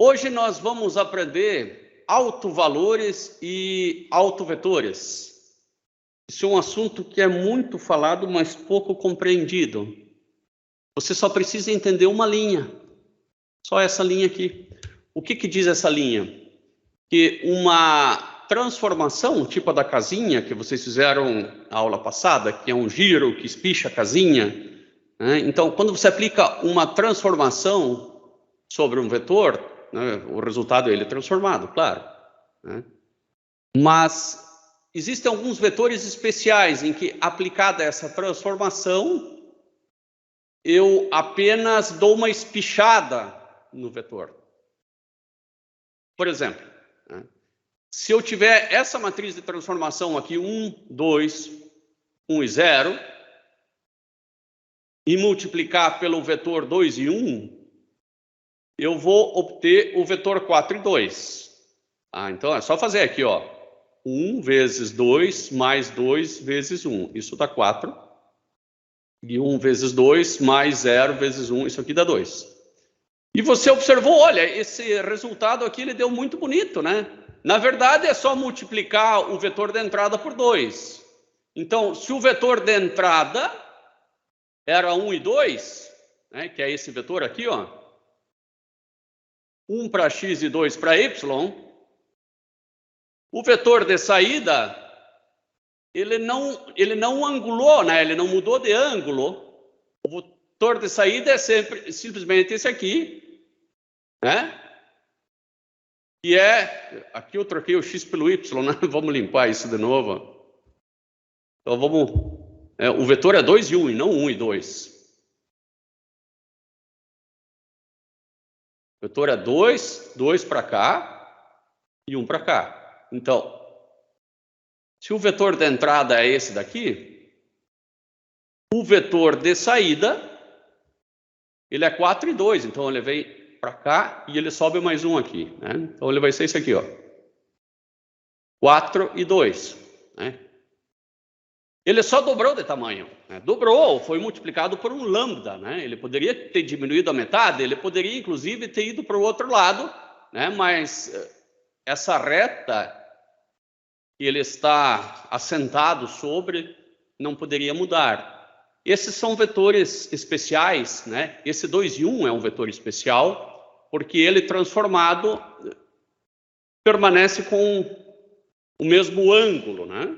Hoje nós vamos aprender autovalores e autovetores. Isso é um assunto que é muito falado, mas pouco compreendido. Você só precisa entender uma linha, só essa linha aqui. O que diz essa linha? Que uma transformação, tipo a da casinha, que vocês fizeram na aula passada, que é um giro que espicha a casinha, né? Então, quando você aplica uma transformação sobre um vetor, né, o resultado ele é transformado, claro, né? Mas existem alguns vetores especiais em que, aplicada essa transformação, eu apenas dou uma espichada no vetor. Por exemplo, né, se eu tiver essa matriz de transformação aqui, 1, 2, 1 e 0, e multiplicar pelo vetor 2 e 1, eu vou obter o vetor 4 e 2. Então é só fazer aqui, ó. 1 vezes 2 mais 2 vezes 1. Isso dá 4. E 1 vezes 2 mais 0 vezes 1. Isso aqui dá 2. E você observou, olha, esse resultado aqui ele deu muito bonito, né? Na verdade, é só multiplicar o vetor de entrada por 2. Então, se o vetor de entrada era 1 e 2, né, que é esse vetor aqui, ó, 1 para x e 2 para y, o vetor de saída, ele não angulou, né? Ele não mudou de ângulo. O vetor de saída é simplesmente esse aqui, né? Que é, aqui eu troquei o x pelo y, né? Vamos limpar isso de novo. Então vamos, o vetor é 2 e 1 e não 1 e 2. O vetor é 2, 2 para cá e 1 para cá. Então, se o vetor de entrada é esse daqui, o vetor de saída, ele é 4 e 2. Então, ele vem para cá e ele sobe mais um aqui, né? Então, ele vai ser esse aqui, ó. 4 e 2, né? Ele só dobrou de tamanho, né? Dobrou, foi multiplicado por um lambda, né? Ele poderia ter diminuído a metade, ele poderia, inclusive, ter ido para o outro lado, né? Mas essa reta que ele está assentado sobre não poderia mudar. Esses são vetores especiais, né? Esse 2 e 1 é um vetor especial, porque ele transformado permanece com o mesmo ângulo, né?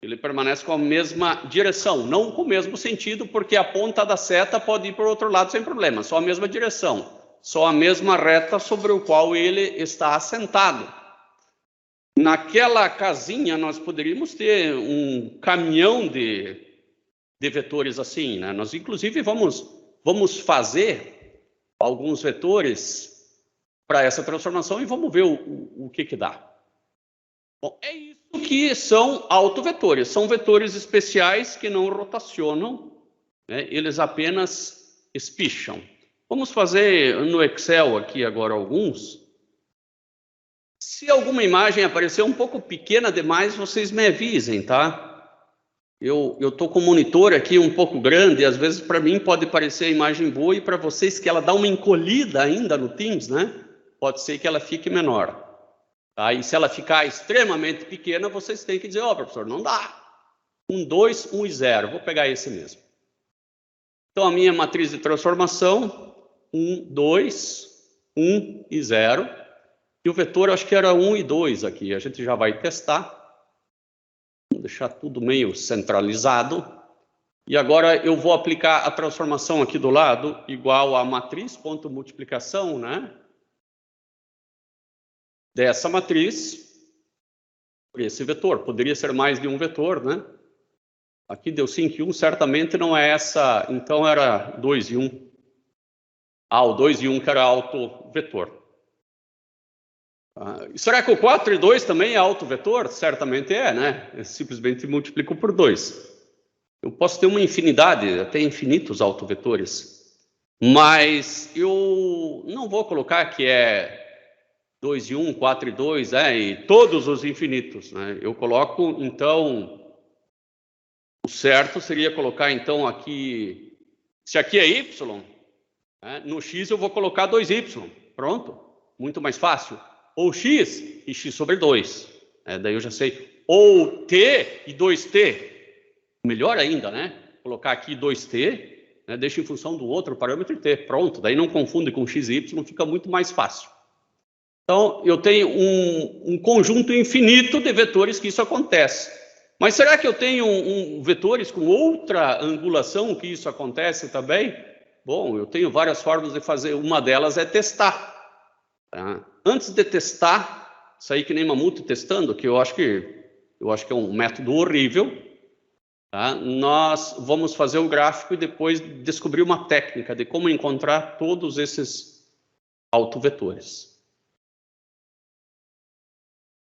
Ele permanece com a mesma direção, não com o mesmo sentido, porque a ponta da seta pode ir para o outro lado sem problema, só a mesma direção, só a mesma reta sobre o qual ele está assentado. Naquela casinha nós poderíamos ter um caminhão de vetores assim, né? Nós inclusive vamos fazer alguns vetores para essa transformação e vamos ver o que dá. Bom, é isso que são autovetores. São vetores especiais que não rotacionam, né? Eles apenas espicham. Vamos fazer no Excel aqui agora alguns. Se alguma imagem aparecer um pouco pequena demais, vocês me avisem, tá? Eu estou com o monitor aqui um pouco grande, e às vezes para mim pode parecer a imagem boa, e para vocês que ela dá uma encolhida ainda no Teams, né? Pode ser que ela fique menor. Tá? E se ela ficar extremamente pequena, vocês têm que dizer, ó, professor, não dá. 1, 2, 1 e 0. Vou pegar esse mesmo. Então, a minha matriz de transformação, 1, 2, 1 e 0. E o vetor, acho que era 1 e 2 aqui. A gente já vai testar. Vou deixar tudo meio centralizado. E agora eu vou aplicar a transformação aqui do lado, igual a matriz, ponto multiplicação, né? Dessa matriz, por esse vetor. Poderia ser mais de um vetor, né? Aqui deu 5 e 1, certamente não é essa, então era 2 e 1. O 2 e 1 que era autovetor. Será que o 4 e 2 também é autovetor? Certamente é, né? Eu simplesmente multiplico por 2. Eu posso ter uma infinidade, até infinitos autovetores. Mas eu não vou colocar que é 2 e 1, 4 e 2, e todos os infinitos, né? Eu coloco, então, o certo seria colocar, então, aqui, se aqui é y, né, no x eu vou colocar 2y, pronto. muito mais fácil. Ou x e x sobre 2. Daí eu já sei. Ou t e 2t. Melhor ainda, né? Colocar aqui 2t, né? Deixa em função do outro parâmetro t. Pronto, daí não confunde com x e y, fica muito mais fácil. Então, eu tenho um conjunto infinito de vetores que isso acontece. Mas será que eu tenho vetores com outra angulação que isso acontece também? Bom, eu tenho várias formas de fazer. Uma delas é testar. Tá? Antes de testar, sair que nem mamute testando, que eu acho que é um método horrível, tá? Nós vamos fazer o gráfico e depois descobrir uma técnica de como encontrar todos esses autovetores.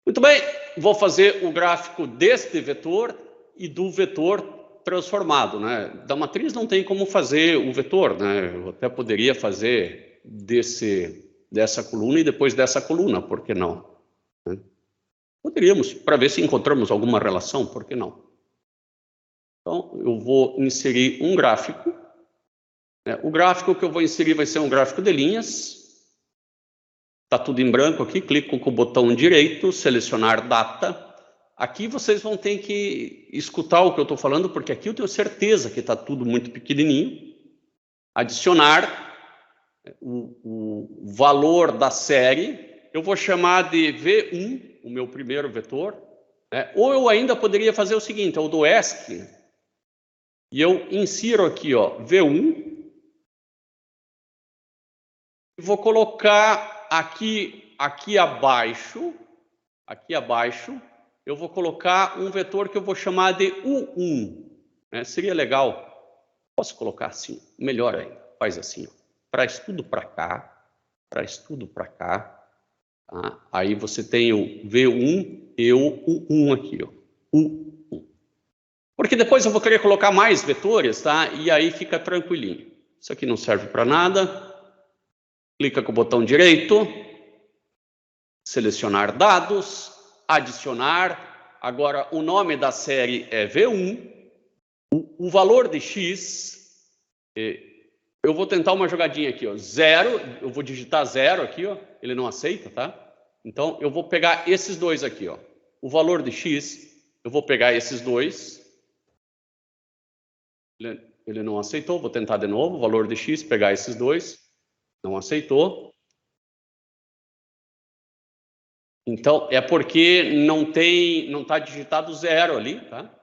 Muito bem, vou fazer o gráfico deste vetor e do vetor transformado, né? Da matriz não tem como fazer o vetor, né? Eu até poderia fazer dessa coluna e depois dessa coluna, por que não? Né? Poderíamos, para ver se encontramos alguma relação, por que não? Então, eu vou inserir um gráfico. Né? O gráfico que eu vou inserir vai ser um gráfico de linhas. Está tudo em branco aqui, clico com o botão direito, selecionar data. Aqui vocês vão ter que escutar o que eu estou falando, porque aqui eu tenho certeza que está tudo muito pequenininho. Adicionar o valor da série, eu vou chamar de V1, o meu primeiro vetor. Né? Ou eu ainda poderia fazer o seguinte, eu dou ESC, e eu insiro aqui, ó, V1, e vou colocar aqui abaixo, eu vou colocar um vetor que eu vou chamar de U1. Né? Seria legal. Posso colocar assim? Melhor ainda. Faz assim. Traz tudo para cá. Traz tudo para cá. Tá? Aí você tem o V1 e o U1 aqui. Ó. U1. Porque depois eu vou querer colocar mais vetores, tá? E aí fica tranquilinho. Isso aqui não serve para nada. Clica com o botão direito, selecionar dados, adicionar. Agora, o nome da série é V1. O valor de x, eu vou tentar uma jogadinha aqui, ó, 0. Eu vou digitar 0 aqui, ó. Ele não aceita, tá? Então, eu vou pegar esses dois aqui, ó. O valor de x, eu vou pegar esses dois. Ele não aceitou, vou tentar de novo. O valor de x, pegar esses dois. Não aceitou. Então, é porque não está digitado 0 ali, tá?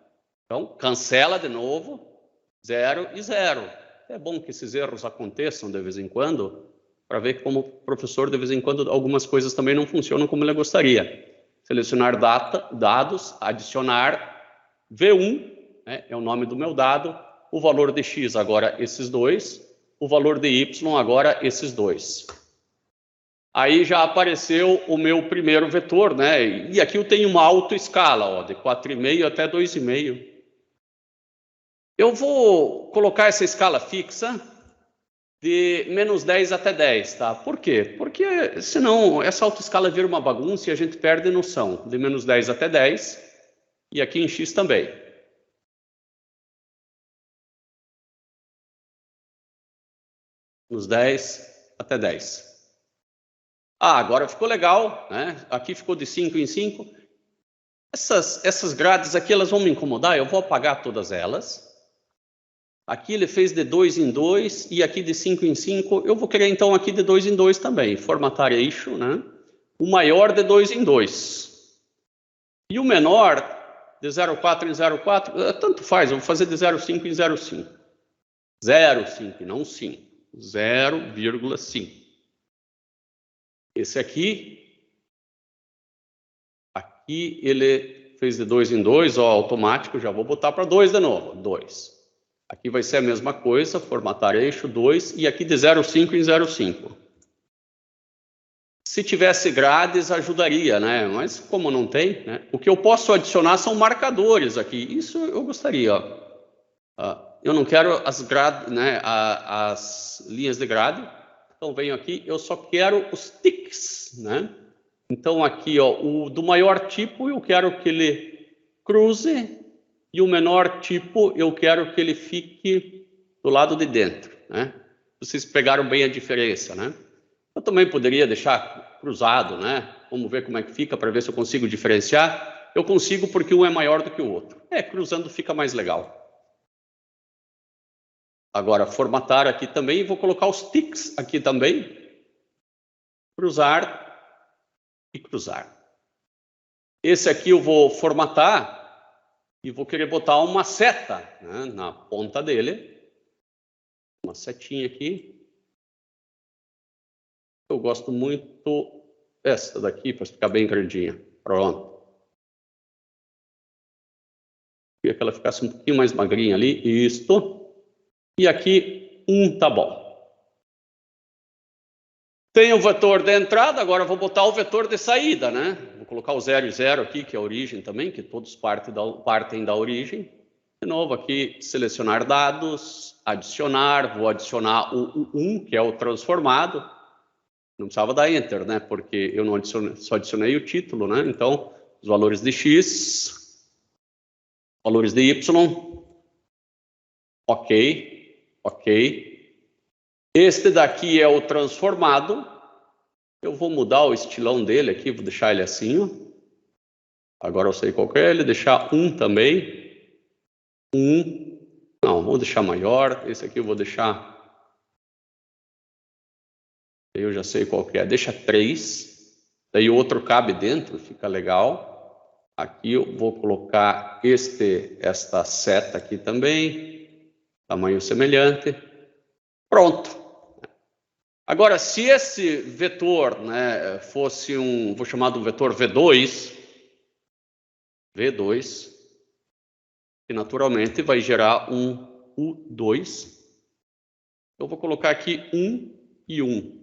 Então, cancela de novo, 0 e 0. É bom que esses erros aconteçam de vez em quando, para ver que como professor, de vez em quando, algumas coisas também não funcionam como ele gostaria. Selecionar dados, adicionar, V1, né, é o nome do meu dado, o valor de x agora esses dois, o valor de y agora esses dois. Aí já apareceu o meu primeiro vetor, né? E aqui eu tenho uma autoescala, ó, de 4,5 até 2,5. Eu vou colocar essa escala fixa de menos 10 até 10, tá? Por quê? Porque senão essa autoescala vira uma bagunça e a gente perde noção. De menos 10 até 10 e aqui em x também. Menos 10 até 10. Ah, agora ficou legal, né? Aqui ficou de 5 em 5. Essas grades aqui, elas vão me incomodar, eu vou apagar todas elas. Aqui ele fez de 2 em 2 e aqui de 5 em 5. Eu vou querer então aqui de 2 em 2 também. Formatar eixo, né? O maior de 2 em 2. E o menor de 0,4 em 0,4, tanto faz, eu vou fazer de 0,5 em 0,5. 0,5, não 5. 0,5. Esse aqui ele fez de 2 em 2, ó, automático, já vou botar para 2 de novo, 2. Aqui vai ser a mesma coisa, formatar eixo 2, e aqui de 0,5 em 0,5. Se tivesse grades, ajudaria, né? Mas como não tem, né? O que eu posso adicionar são marcadores aqui, isso eu gostaria, ó. Eu não quero as grades, né? As linhas de grade. Então, venho aqui, eu só quero os ticks, né? Então, aqui, ó, o do maior tipo, eu quero que ele cruze, e o menor tipo, eu quero que ele fique do lado de dentro, né? Vocês pegaram bem a diferença, né? Eu também poderia deixar cruzado, né? Vamos ver como é que fica, para ver se eu consigo diferenciar. Eu consigo porque um é maior do que o outro. Cruzando fica mais legal. Agora, formatar aqui também, vou colocar os ticks aqui também. Cruzar e cruzar. Esse aqui eu vou formatar e vou querer botar uma seta, né, na ponta dele. Uma setinha aqui. Eu gosto muito essa daqui, para ficar bem grandinha. Pronto. Queria que ela ficasse um pouquinho mais magrinha ali. Isto. E aqui, tá bom. Tem o vetor de entrada, agora vou botar o vetor de saída, né? Vou colocar o 0 e 0 aqui, que é a origem também, que todos partem da origem. De novo aqui, selecionar dados, adicionar, vou adicionar o 1, que é o transformado. Não precisava dar Enter, né? Porque eu não adicionei, só adicionei o título, né? Então, os valores de X, valores de Y, ok. Este daqui é o transformado. Eu vou mudar o estilão dele aqui, vou deixar ele assim, ó. Agora eu sei qual que é ele, deixar 1 também. 1. Não, vou deixar maior. Esse aqui eu vou deixar... Eu já sei qual que é. Deixa 3. Daí o outro cabe dentro, fica legal. Aqui eu vou colocar esta seta aqui também. Tamanho semelhante. Pronto. Agora, se esse vetor, né, fosse vou chamar do vetor V2, que naturalmente vai gerar um U2. Eu vou colocar aqui 1 e 1.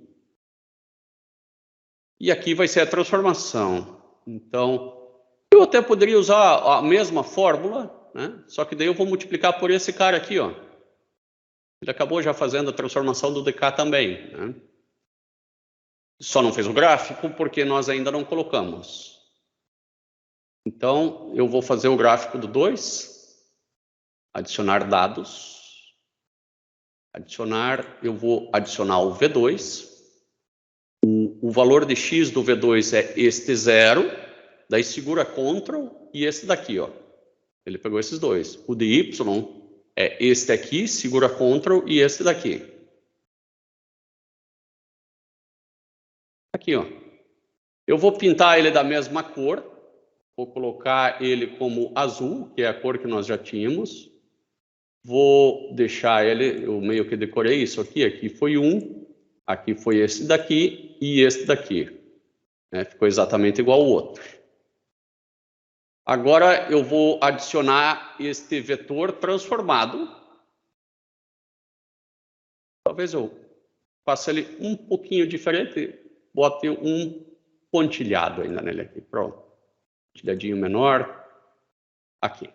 E aqui vai ser a transformação. Então, eu até poderia usar a mesma fórmula, né, só que daí eu vou multiplicar por esse cara aqui, ó. Ele acabou já fazendo a transformação do dk também, né? Só não fez o gráfico porque nós ainda não colocamos. Então, eu vou fazer o gráfico do 2, adicionar dados, eu vou adicionar o V2, o valor de X do V2 é este 0, daí segura Ctrl e esse daqui, ó. Ele pegou esses dois. O de Y é este aqui, segura Ctrl e este daqui. Aqui, ó. Eu vou pintar ele da mesma cor. Vou colocar ele como azul, que é a cor que nós já tínhamos. Vou deixar ele, eu meio que decorei isso aqui. Aqui foi 1, aqui foi esse daqui e esse daqui. Ficou exatamente igual ao outro. Agora eu vou adicionar este vetor transformado. Talvez eu faça ele um pouquinho diferente. Bote um pontilhado ainda nele aqui. Pronto. Pontilhadinho menor. Aqui.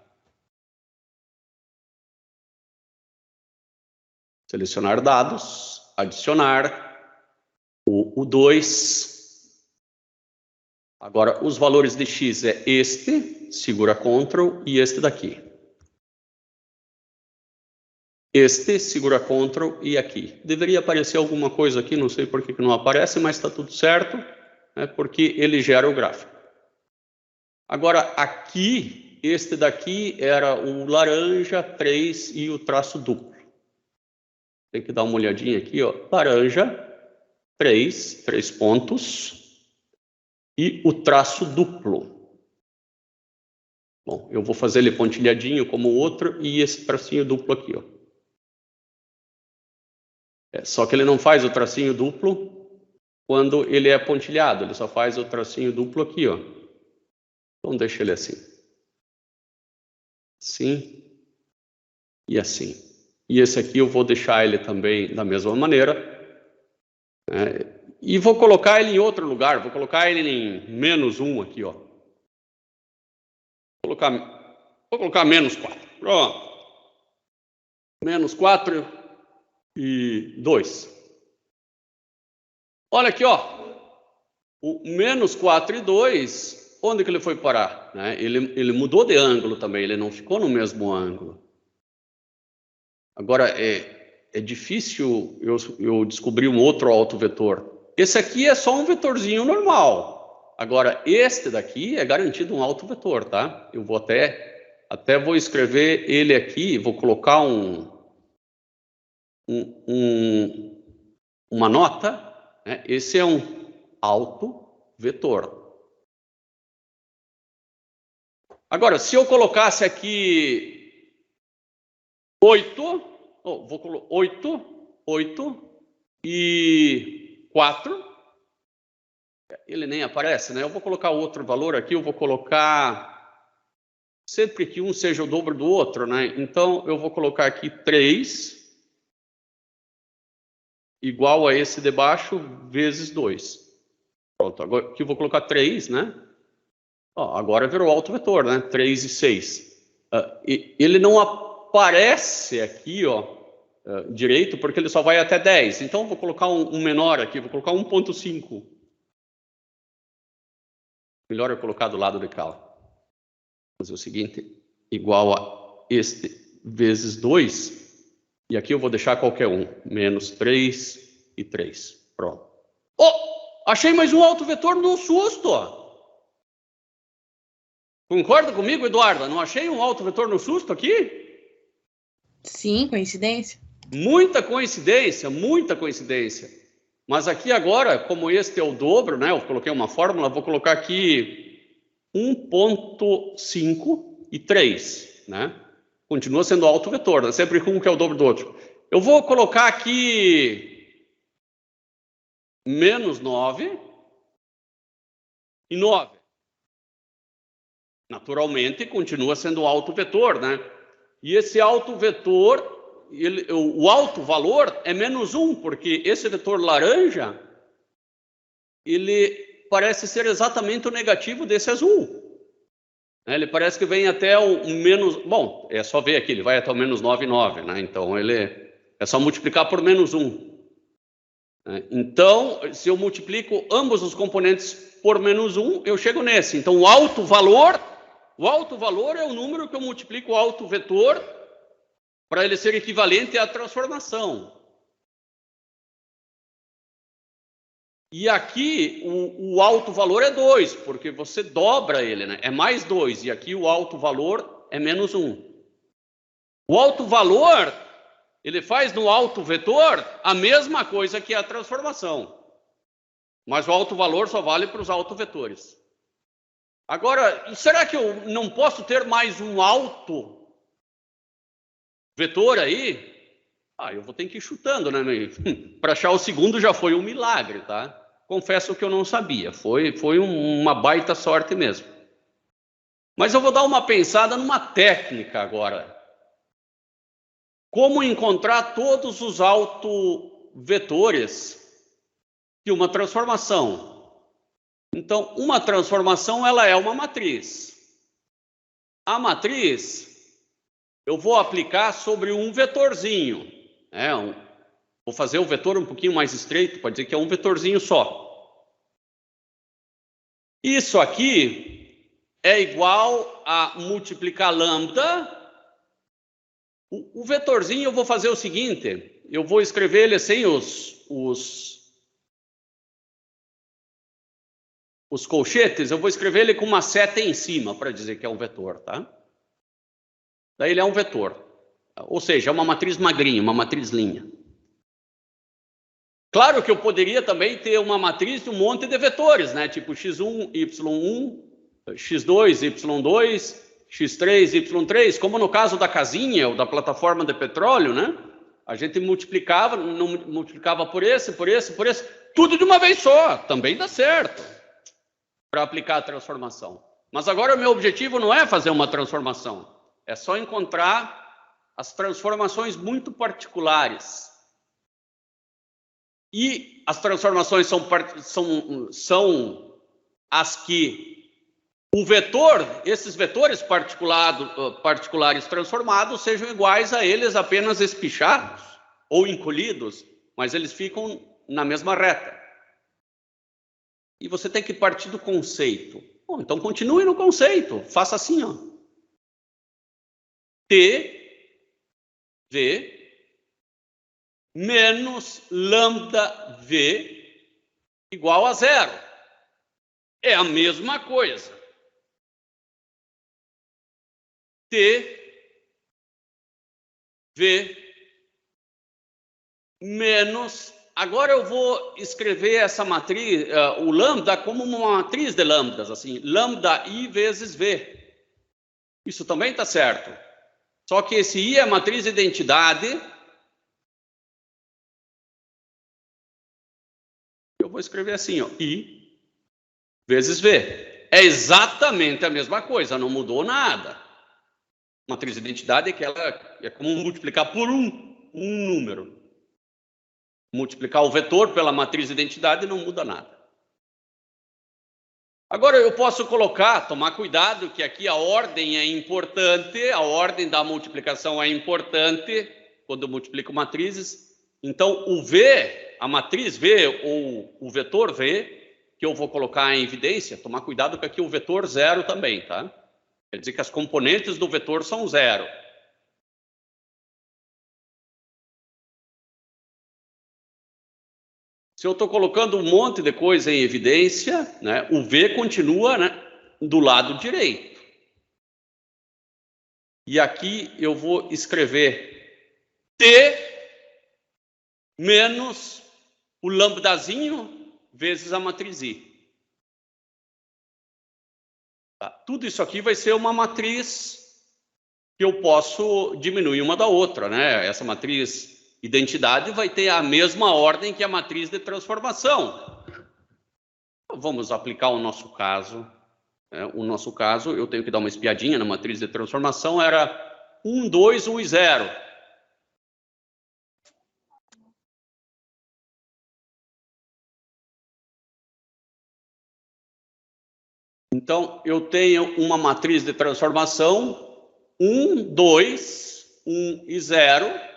Selecionar dados. Adicionar. O 2. Agora, os valores de X é este. Segura Ctrl e este daqui. Este, segura Ctrl e aqui. Deveria aparecer alguma coisa aqui, não sei por que não aparece, mas está tudo certo, né, porque ele gera o gráfico. Agora, aqui, este daqui era o laranja 3 e o traço duplo. Tem que dar uma olhadinha aqui, ó. Laranja 3 pontos e o traço duplo. Bom, eu vou fazer ele pontilhadinho como o outro e esse tracinho duplo aqui, ó. Só que ele não faz o tracinho duplo quando ele é pontilhado, ele só faz o tracinho duplo aqui, ó. Então deixa ele assim. Assim e assim. E esse aqui eu vou deixar ele também da mesma maneira. E vou colocar ele em outro lugar, vou colocar ele em -1 aqui, ó. Vou colocar -4. Pronto. -4 e 2. Olha aqui, ó. O -4 e 2, onde que ele foi parar? Ele mudou de ângulo também, ele não ficou no mesmo ângulo. Agora, é difícil eu descobrir um outro autovetor. esse aqui é só um vetorzinho normal. Agora, este daqui é garantido um autovetor, tá? Eu vou até vou escrever ele aqui, vou colocar uma nota, né? Esse é um autovetor. Agora, se eu colocasse aqui 8, vou colocar 8 e 4, ele nem aparece, né? Eu vou colocar outro valor aqui, eu vou colocar sempre que um seja o dobro do outro, né? Então, eu vou colocar aqui 3 igual a esse de baixo vezes 2. Pronto, agora aqui eu vou colocar 3, né? Ó, agora virou autovetor, né? 3 e 6. Ele não aparece aqui, ó, direito, porque ele só vai até 10. Então, eu vou colocar um menor aqui, vou colocar 1.5. Melhor eu colocar do lado de cá. Vou fazer o seguinte, igual a este vezes 2, e aqui eu vou deixar qualquer um, menos 3 e 3. Pronto. Oh, achei mais um autovetor no susto. Concorda comigo, Eduarda? Não achei um autovetor no susto aqui? Sim, coincidência. Muita coincidência, muita coincidência. Mas aqui agora, como este é o dobro, né? Eu coloquei uma fórmula, vou colocar aqui 1.5 e 3, né? Continua sendo autovetor, né? Sempre um que é o dobro do outro. Eu vou colocar aqui menos 9 e 9. Naturalmente, continua sendo autovetor, né? E esse autovetor, o alto valor é menos 1, porque esse vetor laranja, ele parece ser exatamente o negativo desse azul. Ele parece que vem até o menos... Bom, é só ver aqui, ele vai até o menos 9,9, né? Então, ele é só multiplicar por menos 1. Então, se eu multiplico ambos os componentes por menos 1, eu chego nesse. Então, o alto valor é o número que eu multiplico o autovetor para ele ser equivalente à transformação. E aqui o alto valor é 2, porque você dobra ele, né? É mais 2, e aqui o alto valor é menos 1. O alto valor, ele faz no autovetor a mesma coisa que a transformação. Mas o alto valor só vale para os autovetores. Agora, será que eu não posso ter mais um autovetor aí? Eu vou ter que ir chutando, né? Para achar o segundo já foi um milagre, tá? Confesso que eu não sabia. Foi uma baita sorte mesmo. Mas eu vou dar uma pensada numa técnica agora. Como encontrar todos os autovetores de uma transformação. Então, uma transformação, ela é uma matriz. A matriz, eu vou aplicar sobre um vetorzinho. Vou fazer o vetor um pouquinho mais estreito, pode dizer que é um vetorzinho só. Isso aqui é igual a multiplicar lambda. O vetorzinho eu vou fazer o seguinte, eu vou escrever ele sem os colchetes, eu vou escrever ele com uma seta em cima para dizer que é um vetor, tá? Daí ele é um vetor. Ou seja, é uma matriz magrinha, uma matriz linha. Claro que eu poderia também ter uma matriz de um monte de vetores, né? Tipo x1, y1, x2, y2, x3, y3, como no caso da casinha ou da plataforma de petróleo, né? A gente multiplicava, não multiplicava por esse, tudo de uma vez só, também dá certo para aplicar a transformação. Mas agora o meu objetivo não é fazer uma transformação, é só encontrar as transformações muito particulares. E as transformações são as que o vetor, esses vetores particulares transformados sejam iguais a eles apenas espichados ou encolhidos, mas eles ficam na mesma reta. E você tem que partir do conceito. Bom, então continue no conceito, faça assim, ó. T, V, menos lambda V igual a 0. É a mesma coisa. T, V, menos... Agora eu vou escrever essa matriz, o lambda, como uma matriz de lambdas, assim, lambda I vezes V. Isso também está certo. Só que esse I é a matriz de identidade. Eu vou escrever assim, ó, I vezes V. É exatamente a mesma coisa, não mudou nada. Matriz de identidade é que ela é como multiplicar por um número. Multiplicar o vetor pela matriz de identidade não muda nada. Agora eu posso colocar, tomar cuidado, que aqui a ordem é importante, a ordem da multiplicação é importante quando eu multiplico matrizes. Então o V, a matriz V ou o vetor V, que eu vou colocar em evidência, tomar cuidado que aqui o vetor 0 também, tá? Quer dizer que as componentes do vetor são 0. Se eu estou colocando um monte de coisa em evidência, né, o V continua, né, do lado direito. E aqui eu vou escrever T menos o lambdazinho vezes a matriz I. Tá? Tudo isso aqui vai ser uma matriz que eu posso diminuir uma da outra, né? Essa matriz identidade vai ter a mesma ordem que a matriz de transformação. Vamos aplicar o nosso caso. O nosso caso, eu tenho que dar uma espiadinha na matriz de transformação, era 1, 2, 1 e 0. Então, eu tenho uma matriz de transformação, 1, 2, 1 e 0.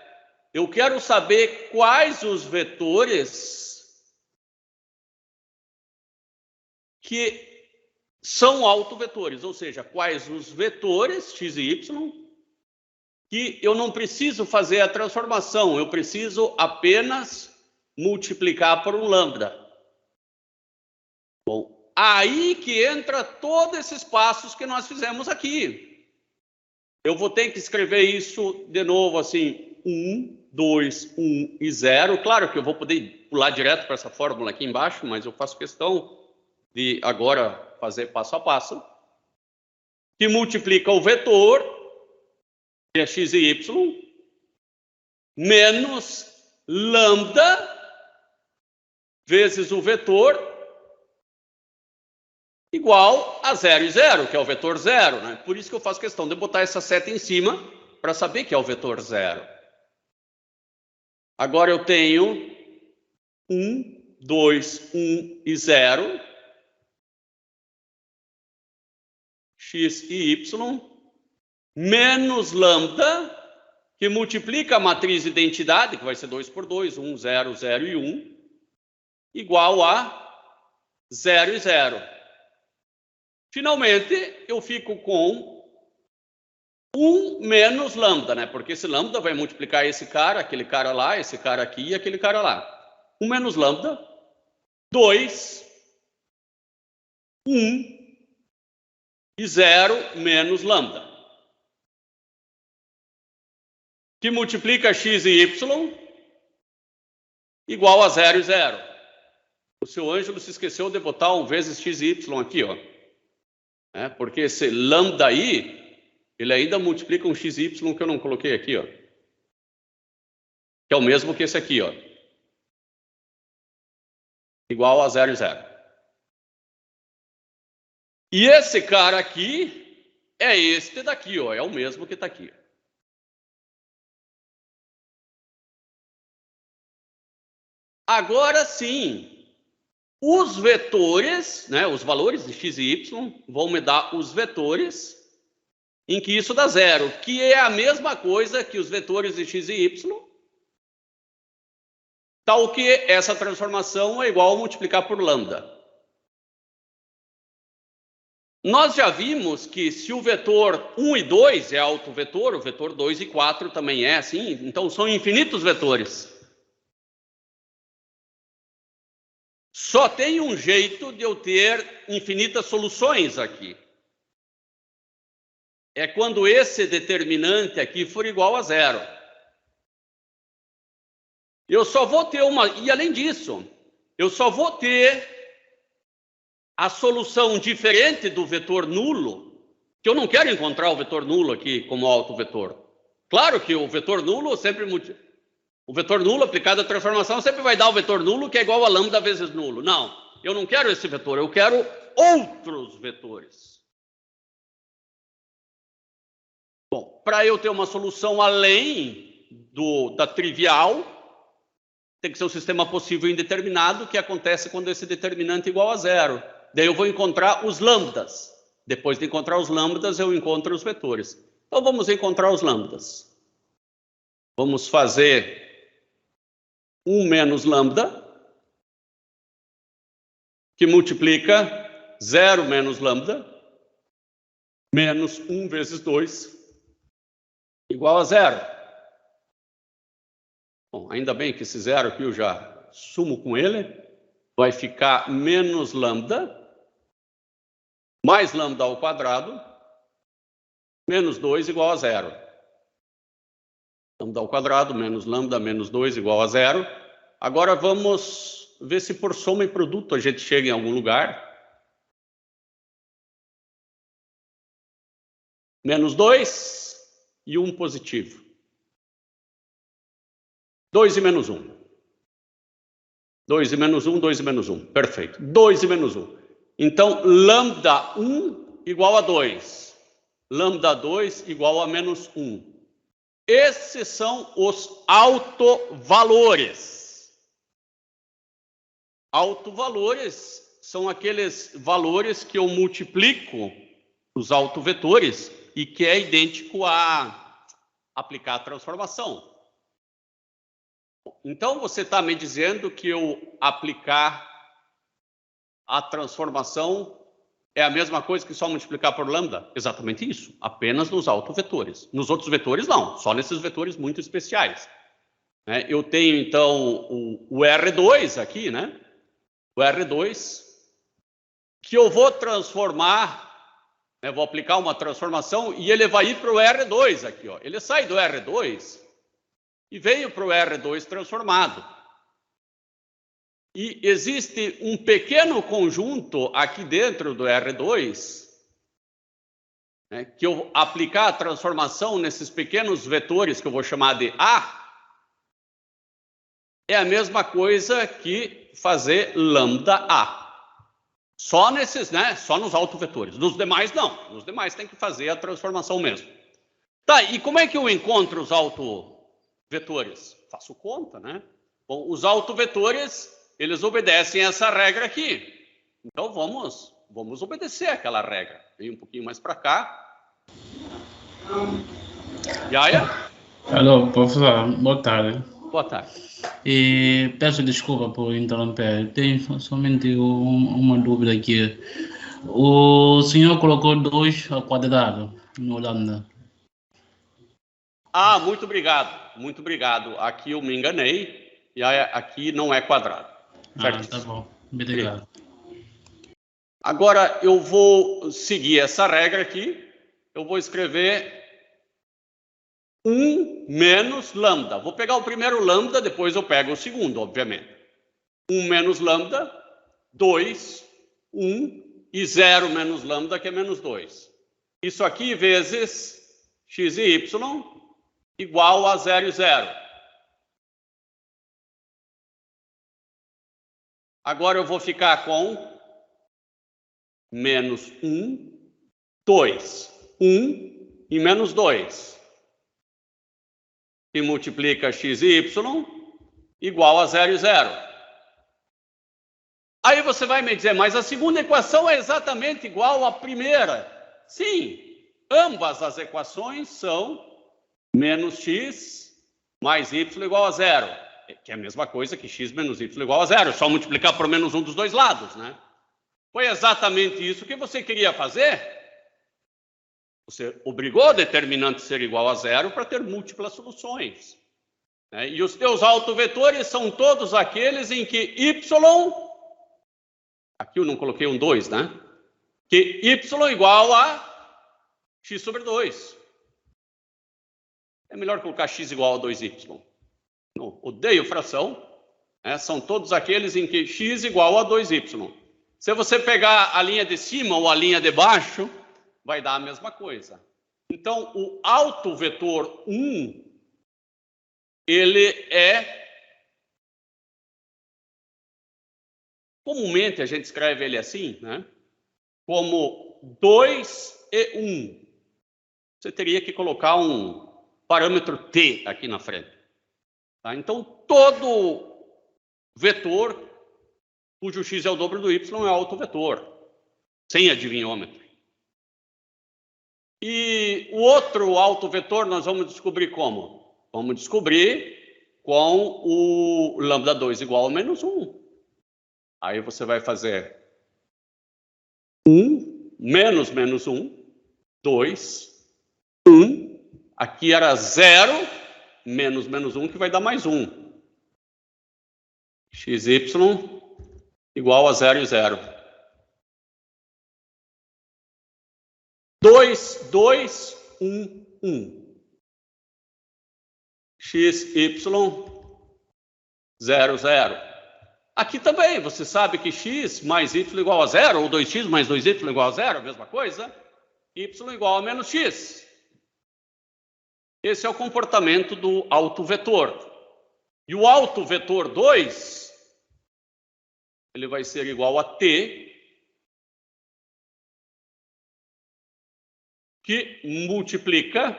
Eu quero saber quais os vetores que são autovetores, ou seja, quais os vetores x e y que eu não preciso fazer a transformação, eu preciso apenas multiplicar por um lambda. Bom, aí que entra todos esses passos que nós fizemos aqui. Eu vou ter que escrever isso de novo assim, 1, 2, 1 e 0. Claro que eu vou poder pular direto para essa fórmula aqui embaixo, mas eu faço questão de agora fazer passo a passo, que multiplica o vetor, que é x e y, menos lambda vezes o vetor igual a 0 e 0, que é o vetor 0, né? Por isso que eu faço questão de botar essa seta em cima para saber que é o vetor 0. Agora eu tenho 1, 2, 1 e 0, x e y, menos lambda, que multiplica a matriz de identidade, que vai ser 2 por 2, 1, 0, 0 e 1, igual a 0 e 0. Finalmente, eu fico com 1 menos lambda, né? Porque esse lambda vai multiplicar esse cara, aquele cara lá, esse cara aqui e aquele cara lá. 1 menos lambda, 2, 1 e 0 menos lambda, que multiplica x e y igual a 0 e 0. O seu Ângelo se esqueceu de botar um vezes x e y aqui, ó. Porque esse lambda aí, ele ainda multiplica um x e y que eu não coloquei aqui, ó. Que é o mesmo que esse aqui, ó. Igual a 0 e 0. E esse cara aqui é este daqui, ó. É o mesmo que está aqui. Agora sim, os vetores, né, os valores de x e y, vão me dar os vetores em que isso dá 0, que é a mesma coisa que os vetores de x e y, tal que essa transformação é igual a multiplicar por lambda. Nós já vimos que se o vetor 1 e 2 é autovetor, o vetor 2 e 4 também é assim, então são infinitos vetores. Só tem um jeito de eu ter infinitas soluções aqui. É quando esse determinante aqui for igual a zero. Eu só vou ter uma... E além disso, eu só vou ter a solução diferente do vetor nulo, que eu não quero encontrar o vetor nulo aqui como autovetor. Claro que o vetor nulo sempre... O vetor nulo aplicado à transformação sempre vai dar o vetor nulo, que é igual a lambda vezes nulo. Não, eu não quero esse vetor, eu quero outros vetores. Bom, para eu ter uma solução além da trivial, tem que ser um sistema possível indeterminado, que acontece quando esse determinante é igual a zero. Daí eu vou encontrar os lambdas. Depois de encontrar os lambdas, eu encontro os vetores. Então vamos encontrar os lambdas. Vamos fazer 1 menos lambda, que multiplica 0 menos lambda, menos 1 vezes 2, igual a 0. Bom, ainda bem que esse 0 aqui eu já sumo com ele. Vai ficar menos lambda, mais lambda ao quadrado, menos 2 igual a 0. Lambda ao quadrado, menos lambda, menos 2 igual a 0. Agora vamos ver se por soma e produto a gente chega em algum lugar. Menos 2 e 1 positivo. 2 e menos 1. 2 e menos 1, 2 e menos 1. Perfeito. 2 e menos 1. Então, lambda 1 igual a 2. Lambda 2 igual a menos 1. Esses são os autovalores. Autovalores são aqueles valores que eu multiplico os autovetores e que é idêntico a aplicar a transformação. Então, você está me dizendo que eu aplicar a transformação é a mesma coisa que só multiplicar por lambda? Exatamente isso, apenas nos autovetores. Nos outros vetores, não, só nesses vetores muito especiais. Eu tenho, então, o R2 aqui, né? O R2, que eu vou transformar, vou aplicar uma transformação e ele vai ir para o R2 aqui, ó. Ele sai do R2 e veio para o R2 transformado. E existe um pequeno conjunto aqui dentro do R2, que eu aplicar a transformação nesses pequenos vetores que eu vou chamar de A, é a mesma coisa que fazer lambda A. Só nesses, só nos autovetores. Nos demais, não. Nos demais tem que fazer a transformação mesmo. Tá, e como é que eu encontro os autovetores? Faço conta, né? Bom, os autovetores, eles obedecem essa regra aqui. Então, vamos obedecer aquela regra. Vem um pouquinho mais para cá. Yaya? Alô, professor, boa tarde. Boa tarde. E peço desculpa por interromper. Tenho somente uma dúvida aqui. O senhor colocou 2 ao quadrado no lambda. Ah, muito obrigado. Muito obrigado. Aqui eu me enganei. E aqui não é quadrado. Tá bom. Obrigado. Agora eu vou seguir essa regra aqui. Eu vou escrever 1 menos lambda. Vou pegar o primeiro lambda, depois eu pego o segundo, obviamente. 1 menos lambda, 2, 1 e 0 menos lambda, que é menos 2. Isso aqui vezes x e y igual a 0 e 0. Agora eu vou ficar com menos 1, 2, 1 e menos 2. Que multiplica x e y igual a 0 e 0. Aí você vai me dizer, mas a segunda equação é exatamente igual à primeira. Sim, ambas as equações são menos x mais y igual a 0. Que é a mesma coisa que x menos y igual a 0. É só multiplicar por menos 1 dos dois lados, né? Foi exatamente isso que você queria fazer. Você obrigou o determinante ser igual a 0 para ter múltiplas soluções. E os teus autovetores são todos aqueles em que y Aqui eu não coloquei um 2, né? Que y igual a x sobre 2. É melhor colocar x igual a 2y. Não, odeio fração. São todos aqueles em que x igual a 2y. Se você pegar a linha de cima ou a linha de baixo, vai dar a mesma coisa. Então, o autovetor 1, ele é... Comumente a gente escreve ele assim, né? Como 2 e 1. Você teria que colocar um parâmetro t aqui na frente. Tá? Então, todo vetor cujo x é o dobro do y é autovetor, sem adivinhômetro. E o outro autovetor nós vamos descobrir como? Vamos descobrir com o lambda 2 igual a menos 1. Aí você vai fazer 1 menos menos 1, 2, 1. Aqui era 0 menos menos 1, que vai dar mais 1. XY igual a 0 e 0. 2, 2, 1, 1. XY 0, 0. Aqui também, você sabe que x mais y igual a 0, ou 2x mais 2y igual a 0, a mesma coisa. Y igual a menos x. Esse é o comportamento do autovetor. E o autovetor 2, ele vai ser igual a t, que multiplica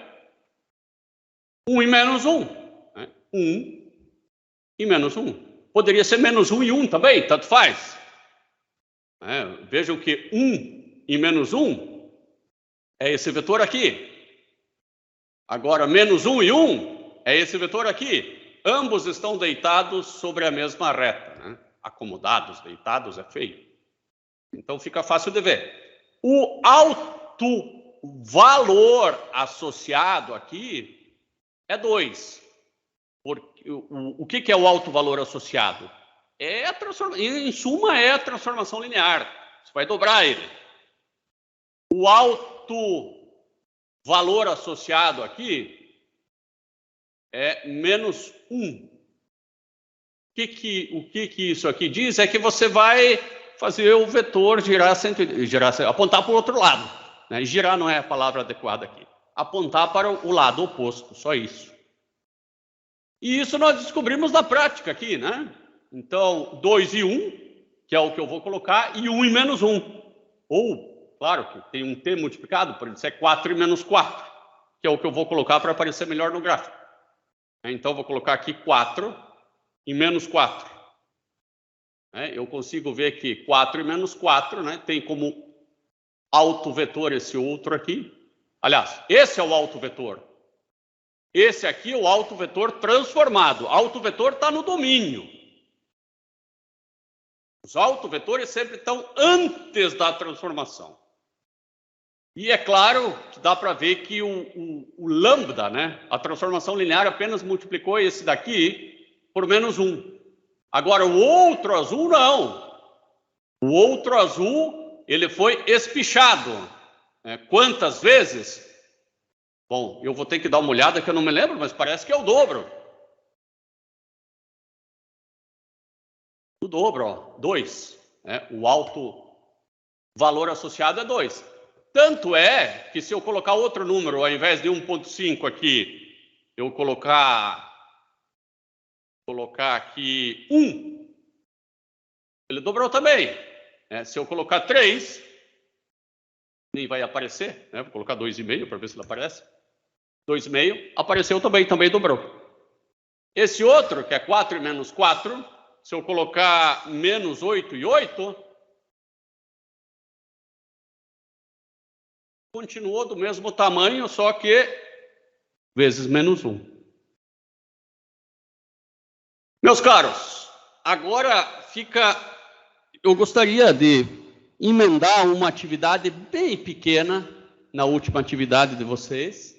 1 e menos 1. 1 e menos 1. Poderia ser menos 1 e 1 também, tanto faz. Vejam que 1 e menos 1 é esse vetor aqui. Agora, menos 1 e 1 é esse vetor aqui. Ambos estão deitados sobre a mesma reta. Né? Acomodados, deitados, é feio. Então, fica fácil de ver. O autovalor associado aqui é 2. O que é o autovalor associado? Em suma, é a transformação linear. Você vai dobrar ele. O autovalor associado aqui é menos 1. O que isso aqui diz? É que você vai fazer o vetor apontar para o outro lado. Né? Girar não é a palavra adequada aqui. Apontar para o lado oposto, só isso. E isso nós descobrimos na prática aqui, né? Então, 2 e 1, que é o que eu vou colocar, e 1 e menos 1. Ou, claro, que tem um t multiplicado, por isso é 4 e menos 4, que é o que eu vou colocar para aparecer melhor no gráfico. Então, eu vou colocar aqui 4 e menos 4. Eu consigo ver que 4 e menos 4, né, tem como autovetor esse outro aqui. Aliás, esse é o autovetor. Esse aqui é o autovetor transformado. Autovetor está no domínio. Os autovetores sempre estão antes da transformação. E é claro que dá para ver que o lambda, né, a transformação linear apenas multiplicou esse daqui por menos 1. Agora, o outro azul, não. O outro azul, ele foi espichado. Quantas vezes? Bom, eu vou ter que dar uma olhada que eu não me lembro, mas parece que é o dobro. O dobro, ó, 2. O alto valor associado é 2. Tanto é que se eu colocar outro número, ao invés de 1,5 aqui, eu colocar aqui 1, ele dobrou também. Se eu colocar 3, nem vai aparecer. Vou colocar 2,5 para ver se ele aparece. 2,5, apareceu também dobrou. Esse outro, que é 4 e menos 4, se eu colocar menos 8 e 8, continuou do mesmo tamanho, só que vezes menos 1. Meus caros, agora eu gostaria de emendar uma atividade bem pequena na última atividade de vocês.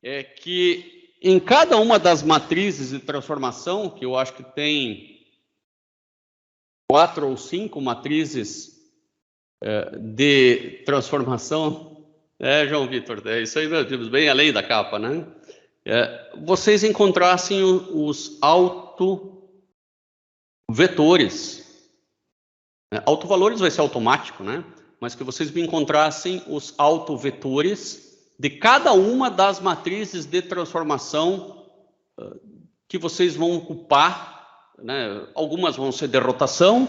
É que em cada uma das matrizes de transformação, que eu acho que tem 4 ou 5 matrizes de transformação. João Vitor, é isso aí mesmo, bem além da capa, né? Vocês encontrassem os autovetores. Autovalores vai ser automático, né? Mas que vocês me encontrassem os autovetores de cada uma das matrizes de transformação que vocês vão ocupar, né? Algumas vão ser de rotação,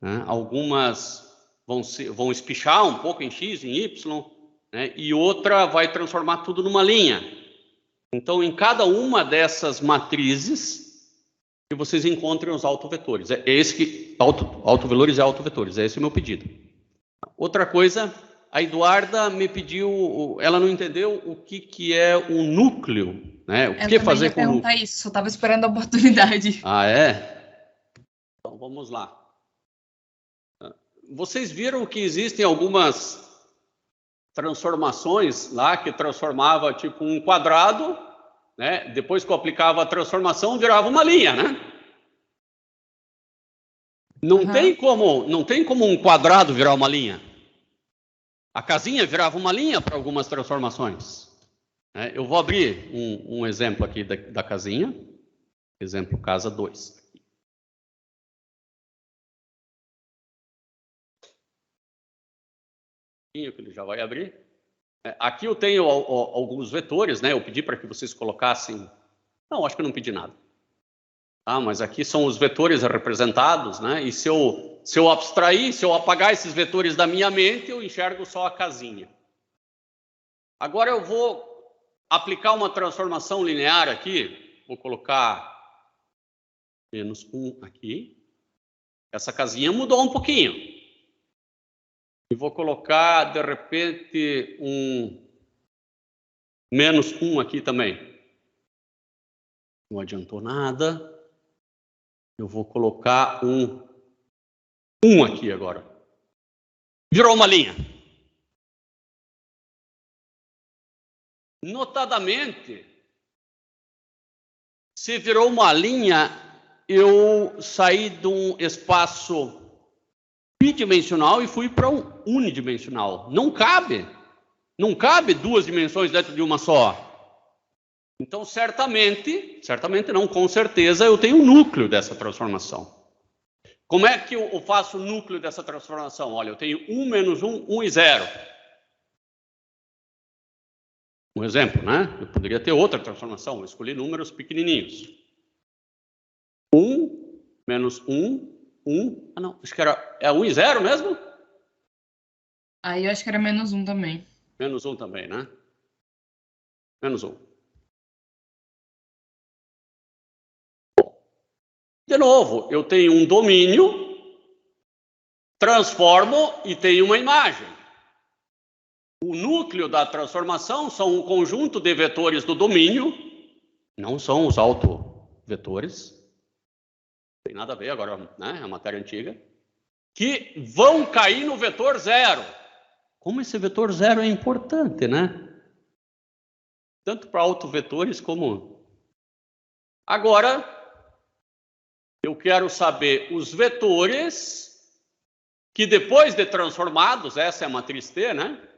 né? Algumas vão espichar um pouco em X, em Y, né? E outra vai transformar tudo numa linha. Então, em cada uma dessas matrizes, que vocês encontrem os autovetores. É esse que autovalores e autovetores. É esse o meu pedido. Outra coisa, a Eduarda me pediu, ela não entendeu o que é o núcleo, né? O que fazer com o núcleo? Isso, eu estava esperando a oportunidade. Ah, é? Então vamos lá. Vocês viram que existem algumas transformações lá que transformava tipo um quadrado, né? Depois que eu aplicava a transformação, virava uma linha, né? Não tem como um quadrado virar uma linha. A casinha virava uma linha para algumas transformações. Eu vou abrir um exemplo aqui da casinha. Exemplo casa 2. Que ele já vai abrir. Aqui eu tenho alguns vetores, né? Eu pedi para que vocês colocassem... Não, acho que eu não pedi nada. Mas aqui são os vetores representados, né? E se eu abstrair, se eu apagar esses vetores da minha mente, eu enxergo só a casinha. Agora eu vou aplicar uma transformação linear aqui. Vou colocar menos 1 aqui. Essa casinha mudou um pouquinho. E vou colocar, de repente, um menos 1 aqui também. Não adiantou nada. Eu vou colocar um 1 aqui agora. Virou uma linha. Notadamente, se virou uma linha, eu saí de um espaço bidimensional e fui para um unidimensional. Não cabe duas dimensões dentro de uma só. Então, certamente não, com certeza, eu tenho o núcleo dessa transformação. Como é que eu faço o núcleo dessa transformação? Olha, eu tenho 1 menos 1, 1 e 0. Um exemplo, né? Eu poderia ter outra transformação, eu escolhi números pequenininhos. 1 menos 1, 1... não, acho que é 1 e 0 mesmo? Aí eu acho que era menos 1 também. Menos 1 também, né? Menos 1. De novo, eu tenho um domínio, transformo e tenho uma imagem. O núcleo da transformação são um conjunto de vetores do domínio, não são os autovetores, não tem nada a ver agora, né? É a matéria antiga, que vão cair no vetor 0. Como esse vetor 0 é importante, né? Tanto para autovetores como... Agora, eu quero saber os vetores que depois de transformados, essa é a matriz T, né?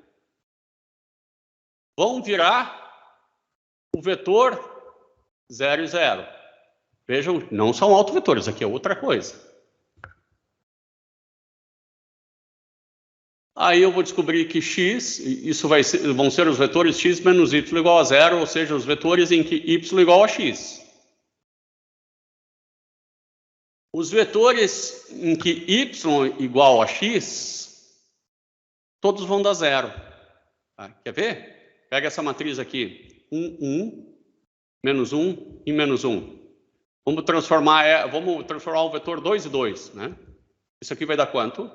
Vão virar o vetor 0 e 0. Vejam, não são autovetores, aqui é outra coisa. Aí eu vou descobrir que x, isso vão ser os vetores x menos y igual a 0, ou seja, os vetores em que y igual a x. Os vetores em que y igual a x, todos vão dar 0. Quer ver? Pega essa matriz aqui, 1, 1, menos 1 e menos 1. Vamos transformar o vetor 2 e 2, né? Isso aqui vai dar quanto?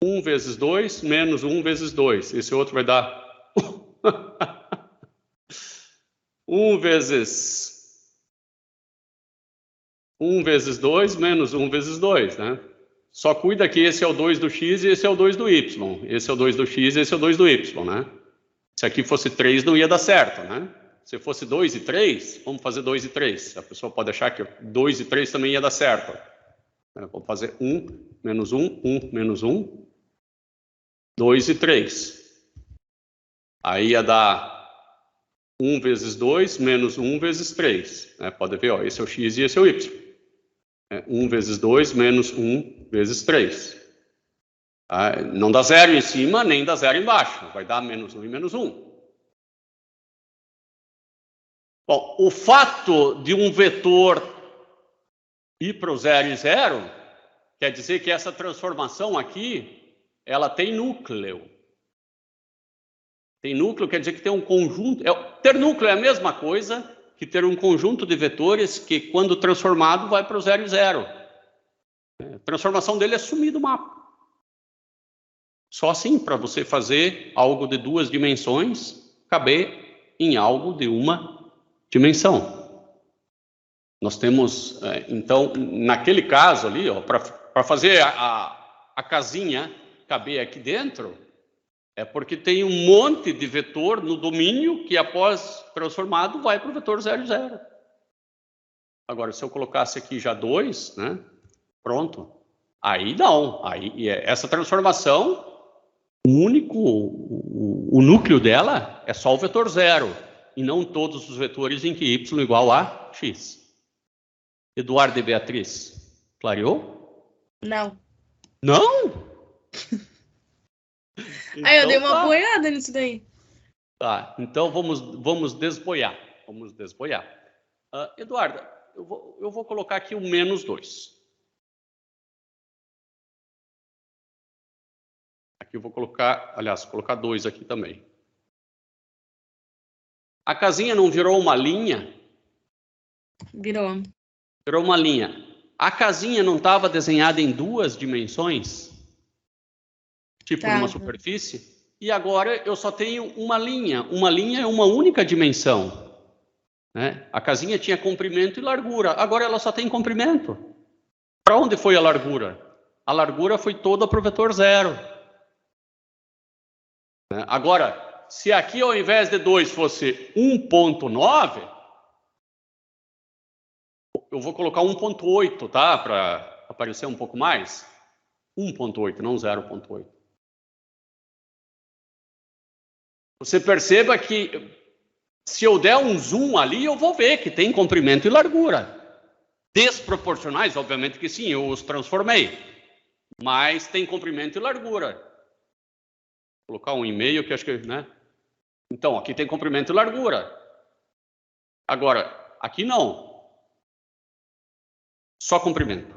1 vezes 2, menos 1 vezes 2. Esse outro vai dar 1 vezes 2, menos 1 vezes 2, né? Só cuida que esse é o 2 do x e esse é o 2 do y. Esse é o 2 do x e esse é o 2 do y, né? Se aqui fosse 3, não ia dar certo, né? Se fosse 2 e 3, vamos fazer 2 e 3. A pessoa pode achar que 2 e 3 também ia dar certo. Vou fazer 1, menos 1, 1, menos 1, 2 e 3. Aí ia dar 1 vezes 2, menos 1 vezes 3. Pode ver, ó, esse é o x e esse é o y. 1 vezes 2, menos 1 vezes 3. Não dá zero em cima, nem dá zero embaixo. Vai dar menos 1 e menos 1. Bom, o fato de um vetor ir para o 0 e 0 quer dizer que essa transformação aqui, ela tem núcleo. Tem núcleo quer dizer que tem um conjunto. Ter núcleo é a mesma coisa que ter um conjunto de vetores que, quando transformado, vai para o 0 e 0. A transformação dele é sumir do mapa. Só assim, para você fazer algo de 2 dimensões caber em algo de 1 dimensão. Nós temos, então, naquele caso ali, para fazer a casinha caber aqui dentro, é porque tem um monte de vetor no domínio que, após transformado, vai para o vetor 0 e 0. Agora, se eu colocasse aqui já 2, né? Pronto. Aí não. Aí, essa transformação, o núcleo dela é só o vetor 0, e não todos os vetores em que y igual a x. Eduardo e Beatriz, clareou? Não. Não? Aí eu dei uma boiada nisso daí. Tá, então vamos desboiar. Vamos desboiar. Eduardo, eu vou colocar aqui o menos 2. Aqui eu vou colocar, aliás, colocar 2 aqui também. A casinha não virou uma linha? Virou. Virou uma linha. A casinha não estava desenhada em 2 dimensões? Tipo numa superfície? E agora eu só tenho uma linha. Uma linha é uma única dimensão. Né? A casinha tinha comprimento e largura. Agora ela só tem comprimento. Para onde foi a largura? A largura foi toda para o vetor 0. Né? Agora, se aqui ao invés de 2 fosse 1,9... eu vou colocar 1,8, tá? Para aparecer um pouco mais. 1,8, não 0,8. Você perceba que, se eu der um zoom ali, eu vou ver que tem comprimento e largura. Desproporcionais, obviamente que sim, eu os transformei. Mas tem comprimento e largura. Vou colocar 1,5, que acho que, né? Então, aqui tem comprimento e largura. Agora, aqui não. Só comprimento.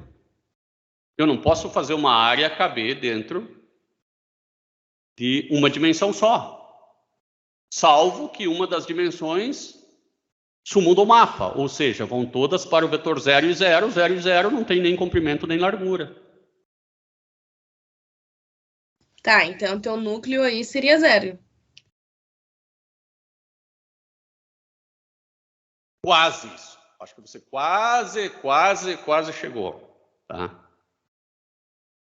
Eu não posso fazer uma área caber dentro de uma dimensão só. Salvo que uma das dimensões sumam do mapa. Ou seja, vão todas para o vetor 0 e 0. 0 e 0 não tem nem comprimento nem largura. Tá, então teu núcleo aí seria 0. Quase isso. Acho que você quase chegou. Tá?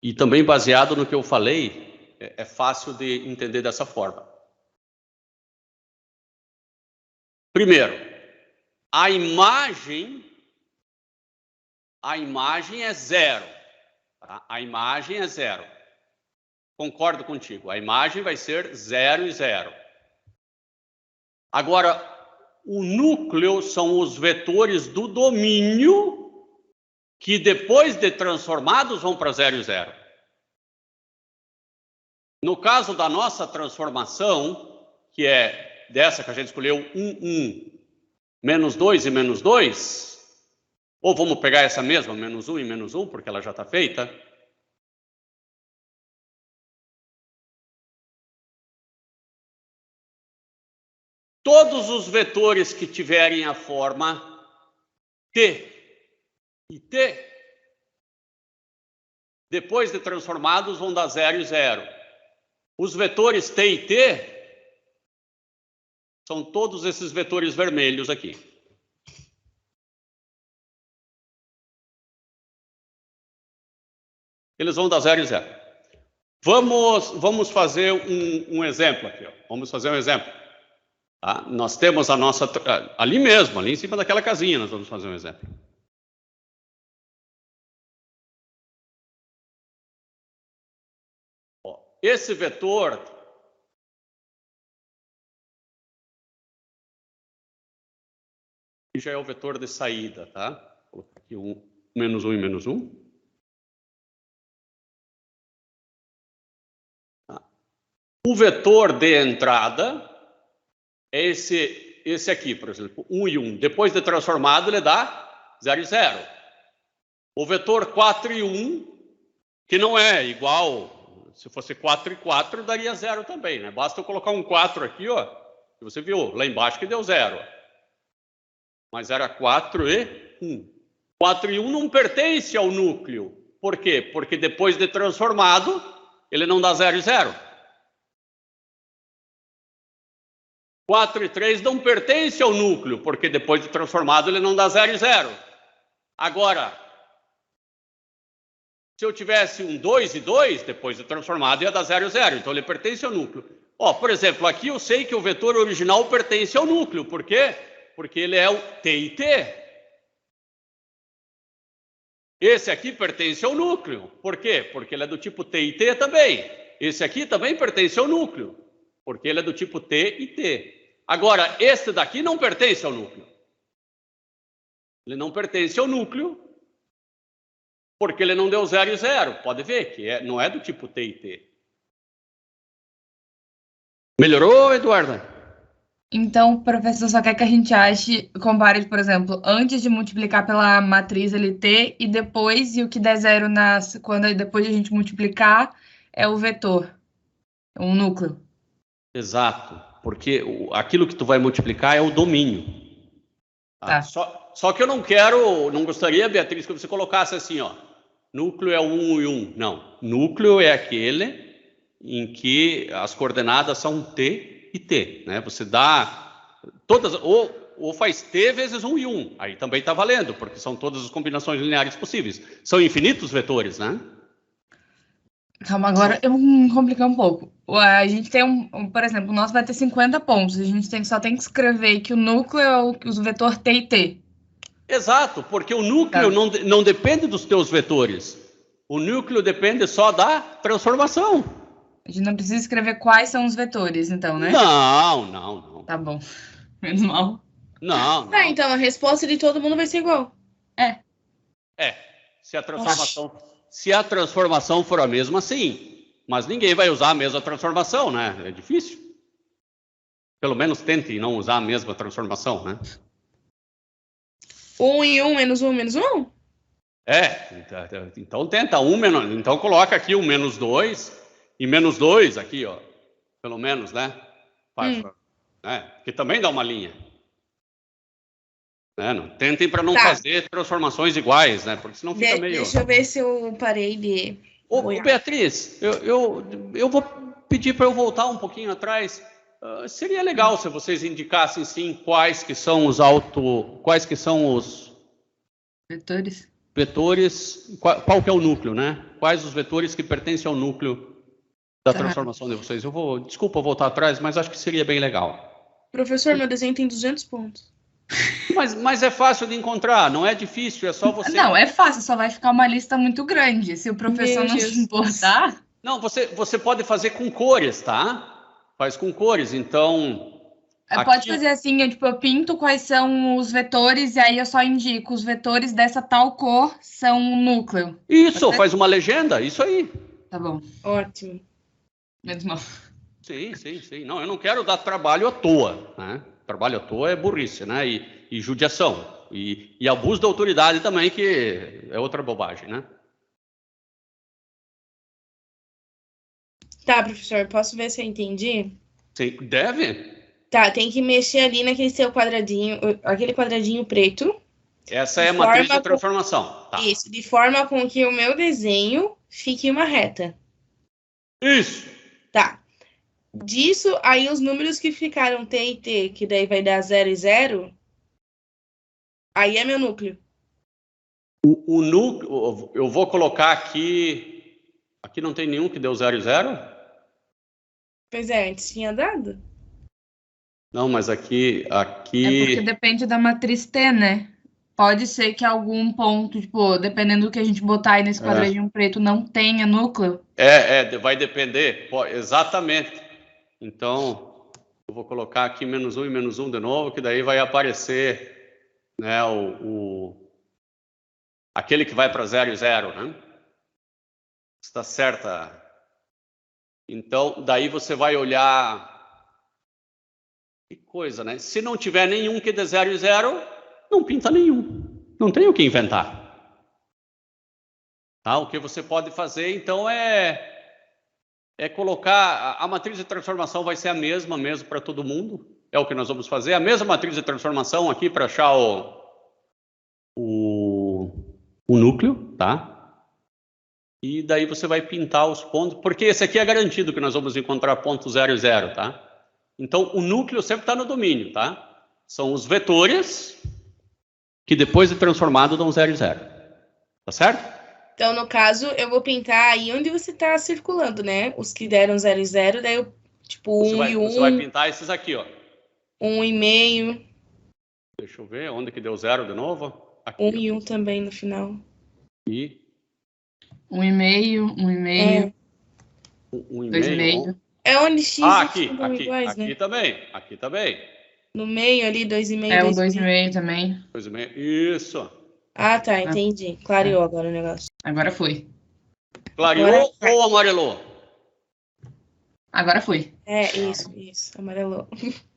E também, baseado no que eu falei, é fácil de entender dessa forma. Primeiro, a imagem é 0. Tá? A imagem é 0. Concordo contigo. A imagem vai ser 0 e 0. Agora, o núcleo são os vetores do domínio que, depois de transformados, vão para 0 e 0. No caso da nossa transformação, que é dessa que a gente escolheu, 1, 1, menos 2 e menos 2, ou vamos pegar essa mesma, menos 1 e menos 1, porque ela já está feita. Todos os vetores que tiverem a forma T e T, depois de transformados, vão dar 0 e 0. Os vetores T e T são todos esses vetores vermelhos aqui. Eles vão dar 0 e 0. Vamos fazer um exemplo aqui. Ó. Vamos fazer um exemplo. Tá? Nós temos a nossa... ali mesmo, ali em cima daquela casinha, nós vamos fazer um exemplo. esse vetor já é o vetor de saída, tá? Vou colocar aqui menos 1 e menos 1. Tá. O vetor de entrada é esse aqui, por exemplo, 1 e 1. Depois de transformado, ele dá 0 e 0. O vetor 4 e 1, que não é igual, se fosse 4 e 4, daria 0 também, né? Basta eu colocar um 4 aqui, ó, que você viu, lá embaixo que deu 0. Mas era 4 e 1. 4 e 1 não pertence ao núcleo. Por quê? Porque depois de transformado, ele não dá 0 e 0. 4 e 3 não pertence ao núcleo, porque depois de transformado, ele não dá 0 e 0. Agora, se eu tivesse um 2 e 2, depois de transformado, ia dar 0 e 0. Então, ele pertence ao núcleo. Ó, por exemplo, aqui eu sei que o vetor original pertence ao núcleo. Por quê? Porque ele é o T e T. Esse aqui pertence ao núcleo. Por quê? Porque ele é do tipo T e T também. Esse aqui também pertence ao núcleo. Porque ele é do tipo T e T. Agora, esse daqui não pertence ao núcleo. Ele não pertence ao núcleo porque ele não deu 0 e 0. Pode ver que não é do tipo T e T. Melhorou, Eduarda? Então, o professor só quer que a gente compare, por exemplo, antes de multiplicar pela matriz LT e depois, e o que der 0 quando depois a gente multiplicar é o vetor, um núcleo. Exato, porque aquilo que tu vai multiplicar é o domínio. Tá? Só que eu não gostaria, Beatriz, que você colocasse assim, ó, núcleo é 1 e 1. Não, núcleo é aquele em que as coordenadas são T e T, né? Você dá todas, ou faz T vezes 1 e 1, aí também está valendo, porque são todas as combinações lineares possíveis. São infinitos vetores, né? Calma, agora eu vou complicar um pouco. A gente tem por exemplo, o nosso vai ter 50 pontos, a gente só tem que escrever que o núcleo é o vetor T e T. Exato, porque o núcleo não depende dos teus vetores. O núcleo depende só da transformação. A gente não precisa escrever quais são os vetores, então, né? Não. Tá bom. Menos mal. Não. Tá, então a resposta de todo mundo vai ser igual. Se a transformação for a mesma, sim. Mas ninguém vai usar a mesma transformação, né? É difícil. Pelo menos tente não usar a mesma transformação, né? 1 e 1, menos 1, menos 1? Então tenta 1 menos... Então coloca aqui o menos 2 e menos 2 aqui, ó. Pelo menos, né? Que também dá uma linha. Tentem para não fazer transformações iguais, né? Porque senão fica meio... Deixa eu ver se eu parei de... Ô, Beatriz, eu vou pedir para eu voltar um pouquinho atrás. Seria legal se vocês indicassem, sim, quais que são os vetores, qual que é o núcleo, né? Quais os vetores que pertencem ao núcleo da transformação de vocês. Desculpa voltar atrás, mas acho que seria bem legal. Professor, meu desenho tem 200 pontos. Mas é fácil de encontrar, não é difícil, é só você... Não, é fácil, só vai ficar uma lista muito grande, se o professor não se importar. Não, você pode fazer com cores, tá? Faz com cores, então... Pode fazer assim, eu pinto quais são os vetores e aí eu só indico os vetores dessa tal cor são o núcleo. Isso, faz uma legenda, isso aí. Tá bom. Ótimo. Menos mal. Sim. Não, eu não quero dar trabalho à toa, né? Trabalho à toa é burrice, né? E judiação. E abuso da autoridade também, que é outra bobagem, né? Tá, professor, posso ver se eu entendi? Sim, deve? Tá, tem que mexer ali naquele seu quadradinho, aquele quadradinho preto. Essa é a matriz de transformação. Tá. Isso, de forma com que o meu desenho fique uma reta. Isso. Tá. Disso, aí os números que ficaram T e T, que daí vai dar 0 e 0, aí é meu núcleo. O núcleo, eu vou colocar aqui... Aqui não tem nenhum que deu 0 e 0? Pois é, antes tinha dado. Não, mas aqui... É porque depende da matriz T, né? pode ser que algum ponto, tipo, dependendo do que a gente botar aí nesse quadradinho preto, não tenha núcleo. Vai depender. Exatamente. Então, eu vou colocar aqui -1 e -1 de novo, que daí vai aparecer, né, aquele que vai para 0 e 0, né? Está certa. Então, daí você vai olhar... Que coisa, né? Se não tiver nenhum que dê 0 e 0, não pinta nenhum. Não tem o que inventar. Tá? O que você pode fazer, então, é colocar... A matriz de transformação vai ser a mesma mesmo para todo mundo. É o que nós vamos fazer. A mesma matriz de transformação aqui para achar o núcleo, tá? E daí você vai pintar os pontos, porque esse aqui é garantido que nós vamos encontrar ponto 0 e 0, tá? Então, o núcleo sempre está no domínio, tá? São os vetores que depois de transformado dão 0 e 0. Tá certo? Então, no caso, eu vou pintar aí onde você está circulando, né? Os que deram 0 e 0, daí eu, tipo, 1 e 1. Você vai pintar esses aqui, ó. 1,5. Deixa eu ver, onde que deu 0 de novo? Aqui, 1 e 1 também no final. E 1,5, 1,5. 2,5. É onde X aqui, iguais, né? Aqui também. No meio ali, 2,5. É o 2,5 também. 2,5, isso. Ah, tá, entendi. Clareou agora o negócio. Agora foi. Clareou ou amarelou? Agora foi. Isso, amarelou.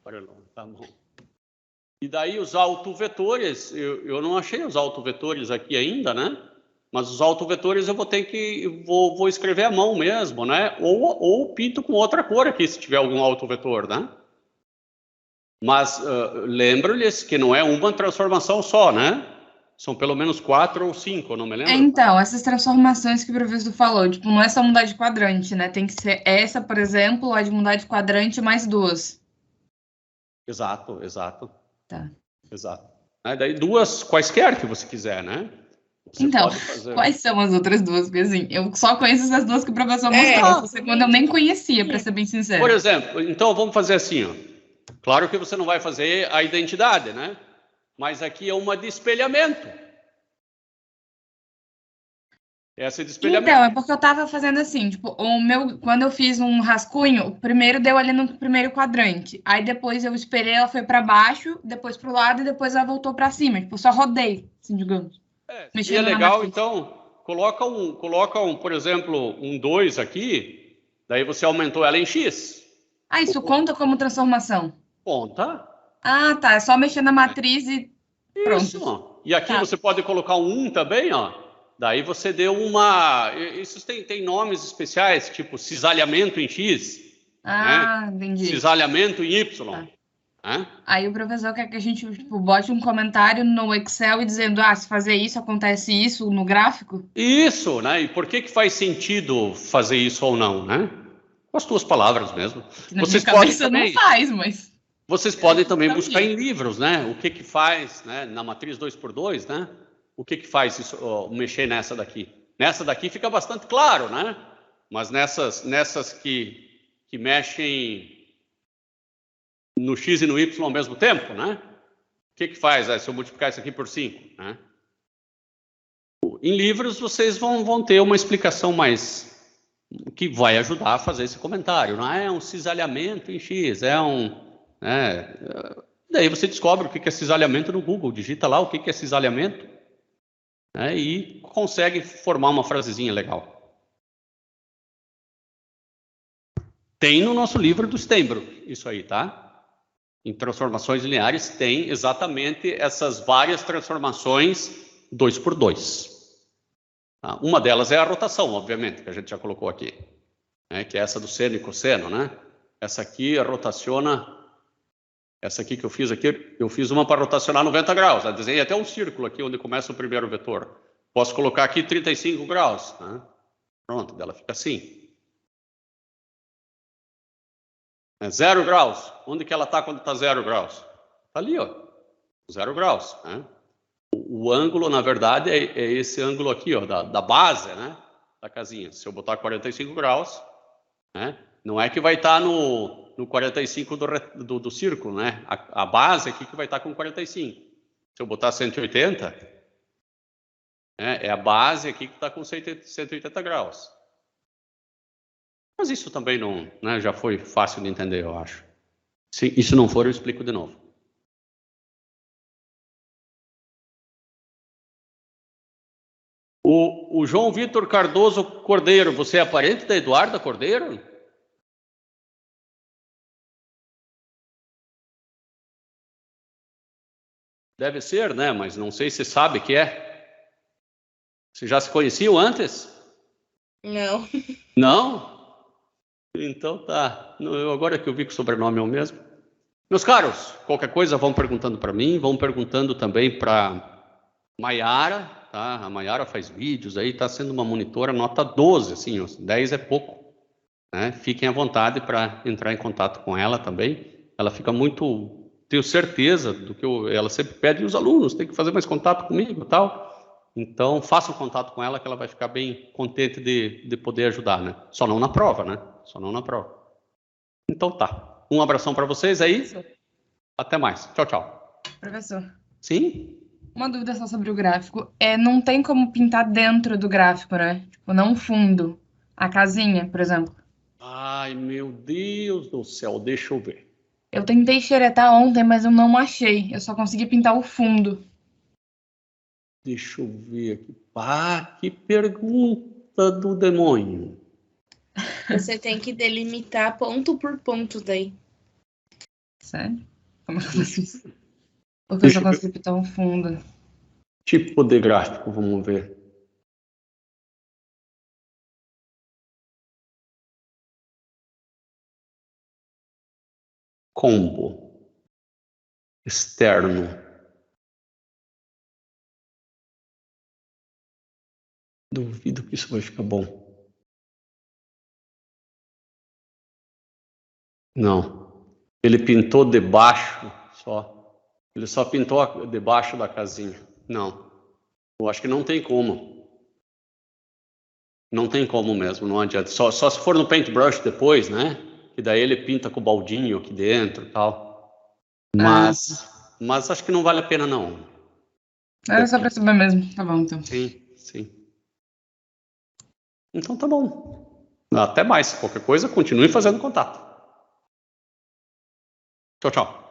Amarelou, tá bom. E daí os autovetores, eu não achei os autovetores aqui ainda, né? Mas os autovetores eu vou ter que... Vou escrever à mão mesmo, né? Ou pinto com outra cor aqui, se tiver algum autovetor, né? Mas lembro-lhes que não é uma transformação só, né? São pelo menos 4 ou 5, não me lembro. Então, essas transformações que o professor falou, tipo, não é só mudar de quadrante, né? Tem que ser essa, por exemplo, a de mudar de quadrante mais 2. Exato. Tá. Exato. Daí 2 quaisquer que você quiser, né? Você então, pode fazer... quais são as outras 2? Porque assim, eu só conheço essas 2 que o professor mostrou. Essa segunda eu nem conhecia, para ser bem sincero. Por exemplo, então vamos fazer assim, ó. Claro que você não vai fazer a identidade, né? Mas aqui é uma de espelhamento. Essa é de espelhamento. Então, é porque eu tava fazendo assim, tipo, quando eu fiz um rascunho, o primeiro deu ali no primeiro quadrante. Aí depois eu esperei, ela foi para baixo, depois pro lado e depois ela voltou para cima. Tipo, eu só rodei, assim, digamos. Se é legal, então, coloca um, por exemplo, um 2 aqui, daí você aumentou ela em X. Ah, isso conta como transformação? Conta. Ah, tá. É só mexer na matriz e pronto. Isso. E aqui você pode colocar um 1 também, ó. Daí você deu uma... Isso tem nomes especiais, tipo cisalhamento em X. Ah, né? Entendi. Cisalhamento em Y. Aí o professor quer que a gente bote um comentário no Excel e dizendo, se fazer isso, acontece isso no gráfico? Isso, né? E por que faz sentido fazer isso ou não, né? Com as tuas palavras mesmo. Que na minha cabeça não faz, mas... Vocês podem também buscar em livros, né? O que faz, né? Na matriz 2x2, né? O que faz isso, mexer nessa daqui? Nessa daqui fica bastante claro, né? Mas nessas que mexem no X e no Y ao mesmo tempo, né? O que faz se eu multiplicar isso aqui por 5, né? Em livros vocês vão ter uma explicação mais... que vai ajudar a fazer esse comentário. Não é um cisalhamento em X, é um... daí você descobre o que é cisalhamento no Google, digita lá o que é cisalhamento, e consegue formar uma frasezinha legal. Tem no nosso livro do Steinbrück, isso aí, tá? Em transformações lineares tem exatamente essas várias transformações 2x2. Tá? Uma delas é a rotação, obviamente, que a gente já colocou aqui, que é essa do seno e cosseno, né? Essa aqui rotaciona... Essa aqui que eu fiz uma para rotacionar 90 graus. Eu desenhei até um círculo aqui onde começa o primeiro vetor. Posso colocar aqui 35 graus. Né? Pronto, ela fica assim. 0 graus. Onde que ela está quando está 0 graus? Está ali, ó. 0 graus. Né? O ângulo, na verdade, é esse ângulo aqui, ó, da base, né? Da casinha. Se eu botar 45 graus, né? Não é que vai estar no 45 do círculo, né? A base aqui que vai estar com 45. Se eu botar 180, é a base aqui que está com 180 graus. Mas isso também não, né, já foi fácil de entender, eu acho. Se isso não for, eu explico de novo. O João Vitor Cardoso Cordeiro, você é parente da Eduarda Cordeiro? Deve ser, né? Mas não sei se sabe que é. Você já se conheciam antes? Não. Não? Então tá. Agora que eu vi que o sobrenome é o mesmo. Meus caros, qualquer coisa vão perguntando para mim, vão perguntando também para Maiara, tá? A Maiara faz vídeos aí, está sendo uma monitora nota 12, assim, 10 é pouco, né? Fiquem à vontade para entrar em contato com ela também. Ela fica muito, tenho certeza do que ela sempre pede os alunos, tem que fazer mais contato comigo e tal. Então, façam contato com ela que ela vai ficar bem contente de poder ajudar, né? Só não na prova, né? Só não na prova. Então tá. Um abração para vocês aí. Professor. Até mais. Tchau, tchau. Professor, Sim? uma dúvida só sobre o gráfico. Não tem como pintar dentro do gráfico, né? Tipo, não fundo. A casinha, por exemplo. Ai, meu Deus do céu. Deixa eu ver. Eu tentei xeretar ontem, mas eu não achei. Eu só consegui pintar o fundo. Deixa eu ver aqui. Ah, que pergunta do demônio. Você tem que delimitar ponto por ponto daí. Sério? Como é que eu faço isso? Porque eu só consegui pintar o fundo. Tipo de gráfico, vamos ver. Combo. Externo. Duvido que isso vai ficar bom. Não. Ele pintou debaixo só. Ele só pintou debaixo da casinha. Não. Eu acho que não tem como. Não tem como mesmo, não adianta. Só se for no paintbrush depois, né? Que daí ele pinta com o baldinho aqui dentro e tal. Mas acho que não vale a pena, não. Era só pra saber mesmo. Tá bom, então. Sim, sim. Então tá bom. Até mais. Qualquer coisa, continue fazendo contato. Tchau, tchau.